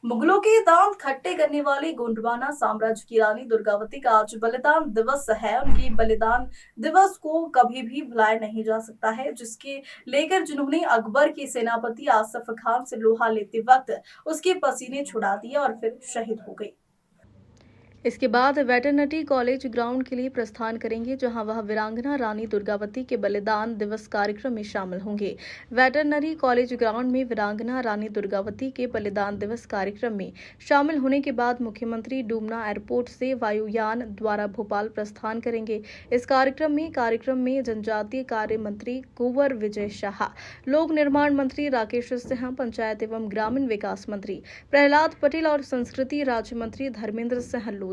मुगलों के दांत खट्टे करने वाली गोंडवाना साम्राज्य की रानी दुर्गावती का आज बलिदान दिवस है। उनकी बलिदान दिवस को कभी भी भुलाया नहीं जा सकता है, जिसके लेकर जिन्होंने अकबर के सेनापति आसफ खान से लोहा लेते वक्त उसके पसीने छुड़ा दिए और फिर शहीद हो गई। इसके बाद वेटरनरी कॉलेज ग्राउंड के लिए प्रस्थान करेंगे, जहां वह वीरांगना रानी दुर्गावती के बलिदान दिवस कार्यक्रम में शामिल होंगे। वेटरनरी कॉलेज ग्राउंड में वीरांगना रानी दुर्गावती के बलिदान दिवस कार्यक्रम में शामिल होने के बाद मुख्यमंत्री डूमना एयरपोर्ट से वायुयान द्वारा भोपाल प्रस्थान करेंगे। इस कार्यक्रम में जनजातीय कार्य मंत्री कुंवर विजय शाह, लोक निर्माण मंत्री राकेश सिंह, पंचायत एवं ग्रामीण विकास मंत्री प्रहलाद पटेल और संस्कृति राज्य मंत्री धर्मेंद्र सिंह लोधी,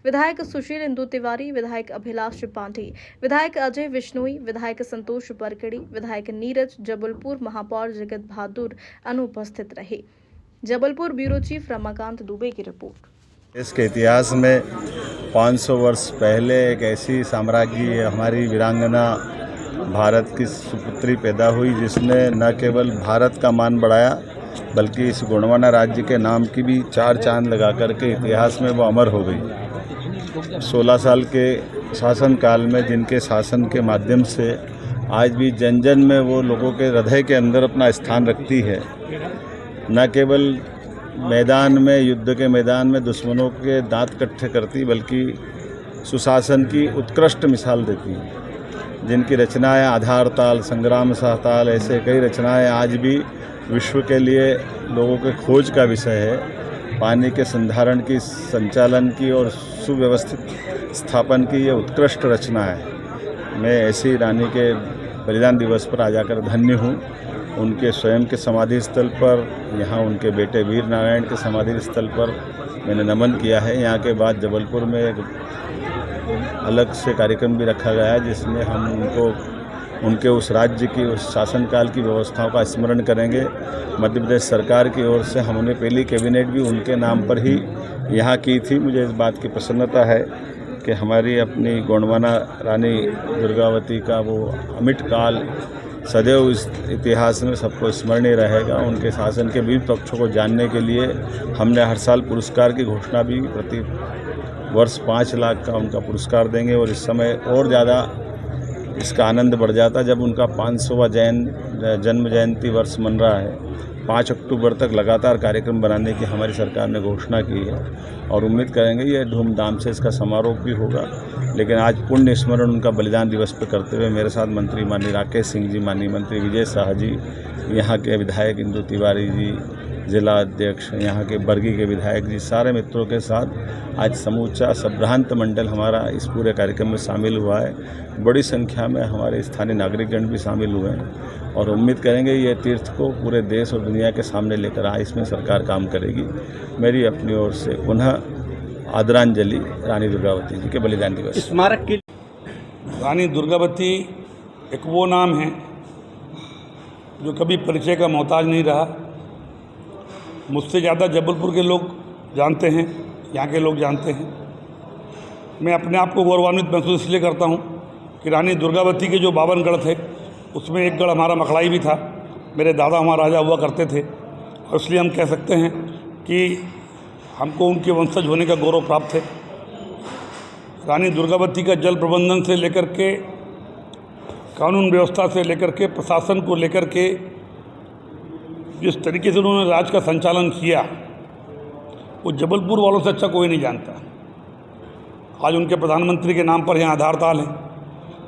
विधायक सुशील इंदु तिवारी, विधायक अभिलाष पांडे, विधायक अजय विश्नोई, विधायक संतोष बरकड़ी, विधायक नीरज, जबलपुर महापौर जगत बहादुर अनुपस्थित रहे। जबलपुर ब्यूरो चीफ रमाकांत दुबे की रिपोर्ट। इसके इतिहास में 500 वर्ष पहले एक ऐसी साम्राज्य हमारी वीरांगना भारत की सुपुत्री पैदा हुई, जिसने न केवल भारत का मान बढ़ाया बल्कि इस गोंडवाना राज्य के नाम की भी 4 चांद लगा करके इतिहास में वो अमर हो गई। 16 साल के शासन काल में जिनके शासन के माध्यम से आज भी जन जन में वो लोगों के हृदय के अंदर अपना स्थान रखती है। न केवल मैदान में, युद्ध के मैदान में दुश्मनों के दांत कट्ठे करती, बल्कि सुशासन की उत्कृष्ट मिसाल देती है। जिनकी रचनाएं आधार ताल, संग्राम सहताल, ऐसे कई रचनाएं आज भी विश्व के लिए लोगों के खोज का विषय है। पानी के संधारण की, संचालन की और सुव्यवस्थित स्थापन की ये उत्कृष्ट रचना है। मैं ऐसी रानी के बलिदान दिवस पर आ जाकर धन्य हूँ। उनके स्वयं के समाधि स्थल पर, यहाँ उनके बेटे वीर नारायण के समाधि स्थल पर मैंने नमन किया है। यहाँ के बाद जबलपुर में एक अलग से कार्यक्रम भी रखा गया है, जिसमें हम उनके उस राज्य की, उस शासनकाल की व्यवस्थाओं का स्मरण करेंगे। मध्य प्रदेश सरकार की ओर से हमने पहली कैबिनेट भी उनके नाम पर ही यहाँ की थी। मुझे इस बात की प्रसन्नता है कि हमारी अपनी गोंडवाना रानी दुर्गावती का वो अमिट काल सदैव इस इतिहास में सबको स्मरणीय रहेगा। उनके शासन के विभिन्न पक्षों को जानने के लिए हमने हर साल पुरस्कार की घोषणा भी प्रति वर्ष 5 लाख का उनका पुरस्कार देंगे। और इस समय और ज़्यादा इसका आनंद बढ़ जाता जब उनका 500वां जन्म जयंती वर्ष मन रहा है। 5 अक्टूबर तक लगातार कार्यक्रम बनाने की हमारी सरकार ने घोषणा की है और उम्मीद करेंगे ये धूमधाम से इसका समारोह भी होगा। लेकिन आज पुण्य स्मरण उनका बलिदान दिवस पर करते हुए मेरे साथ मंत्री माननीय राकेश सिंह जी, माननीय मंत्री विजय शाह जी, यहाँ के विधायक इंदु तिवारी जी, जिला अध्यक्ष, यहाँ के बरगी के विधायक जी, सारे मित्रों के साथ आज समूचा सभ्रांत मंडल हमारा इस पूरे कार्यक्रम में शामिल हुआ है। बड़ी संख्या में हमारे स्थानीय नागरिकगण भी शामिल हुए हैं और उम्मीद करेंगे ये तीर्थ को पूरे देश और दुनिया के सामने लेकर आए, इसमें सरकार काम करेगी। मेरी अपनी ओर से पुनः आदरांजलि रानी दुर्गावती जी के बलिदान दिवस। स्मारक की रानी दुर्गावती एक वो नाम है जो कभी परिचय का मोहताज नहीं रहा। मुझसे ज़्यादा जबलपुर के लोग जानते हैं, यहाँ के लोग जानते हैं। मैं अपने आप को गौरवान्वित महसूस इसलिए करता हूँ कि रानी दुर्गावती के जो 52 गढ़ थे उसमें एक गढ़ हमारा मखलाई भी था। मेरे दादा वहाँ राजा हुआ करते थे और इसलिए हम कह सकते हैं कि हमको उनके वंशज होने का गौरव प्राप्त है। रानी दुर्गावती का जल प्रबंधन से लेकर के, कानून व्यवस्था से लेकर के, प्रशासन को लेकर के जिस तरीके से उन्होंने राज का संचालन किया वो जबलपुर वालों से अच्छा कोई नहीं जानता। आज उनके प्रधानमंत्री के नाम पर यहाँ आधार ताल है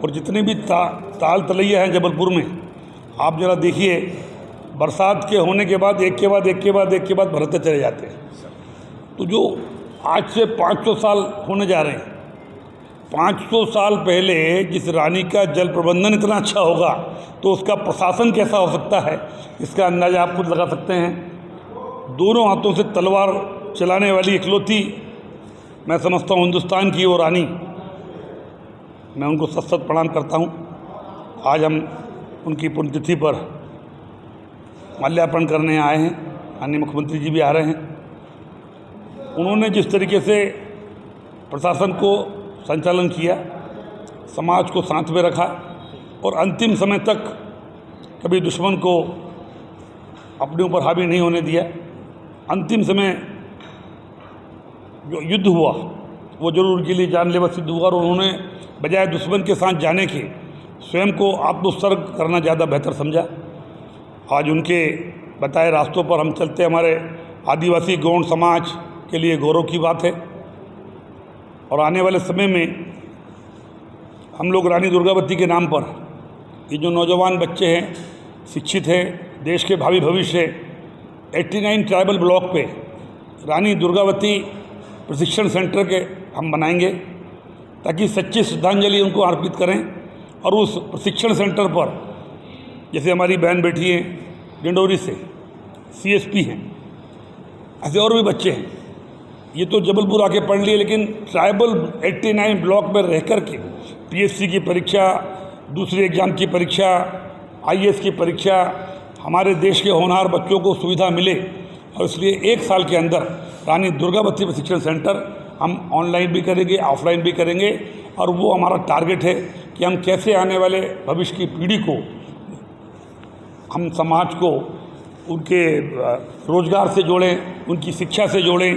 और जितने भी ताल तलैया हैं जबलपुर में, आप जरा देखिए, बरसात के होने के बाद एक के बाद एक के बाद एक के बाद भरते चले जाते हैं। तो जो आज से 500 साल होने जा रहे हैं, 500 साल पहले जिस रानी का जल प्रबंधन इतना अच्छा होगा तो उसका प्रशासन कैसा हो सकता है, इसका अंदाज़ा आप खुद लगा सकते हैं। दोनों हाथों से तलवार चलाने वाली इकलौती, मैं समझता हूँ, हिंदुस्तान की वो रानी। मैं उनको सत सत प्रणाम करता हूँ। आज हम उनकी पुण्यतिथि पर माल्यार्पण करने आए हैं। माननीय मुख्यमंत्री जी भी आ रहे हैं। उन्होंने जिस तरीके से प्रशासन को संचालन किया, समाज को साथ में रखा और अंतिम समय तक कभी दुश्मन को अपने ऊपर हावी नहीं होने दिया, अंतिम समय जो युद्ध हुआ वो जरूर उनके लिए जानलेवा सिद्ध हुआ, और उन्होंने बजाय दुश्मन के साथ जाने के स्वयं को आत्मोत्सर्ग करना ज़्यादा बेहतर समझा। आज उनके बताए रास्तों पर हम चलते, हमारे आदिवासी गौंड समाज के लिए गौरव की बात है। और आने वाले समय में हम लोग रानी दुर्गावती के नाम पर ये जो नौजवान बच्चे हैं, शिक्षित हैं, देश के भावी भविष्य, 89 ट्राइबल ब्लॉक पे रानी दुर्गावती प्रशिक्षण सेंटर के हम बनाएंगे, ताकि सच्ची श्रद्धांजलि उनको अर्पित करें। और उस प्रशिक्षण सेंटर पर जैसे हमारी बहन बेटी हैं डिंडोरी से, CSP हैं, ऐसे और भी बच्चे हैं। ये तो जबलपुर आके पढ़ लिए, लेकिन ट्राइबल 89 ब्लॉक में रह कर के PSC की परीक्षा, दूसरे एग्ज़ाम की परीक्षा, IAS की परीक्षा, हमारे देश के होनहार बच्चों को सुविधा मिले। और इसलिए 1 साल के अंदर रानी दुर्गावती प्रशिक्षण सेंटर हम ऑनलाइन भी करेंगे, ऑफलाइन भी करेंगे। और वो हमारा टारगेट है कि हम कैसे आने वाले भविष्य की पीढ़ी को, हम समाज को उनके रोजगार से जोड़ें, उनकी शिक्षा से जोड़ें।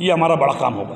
ये हमारा बड़ा काम होगा।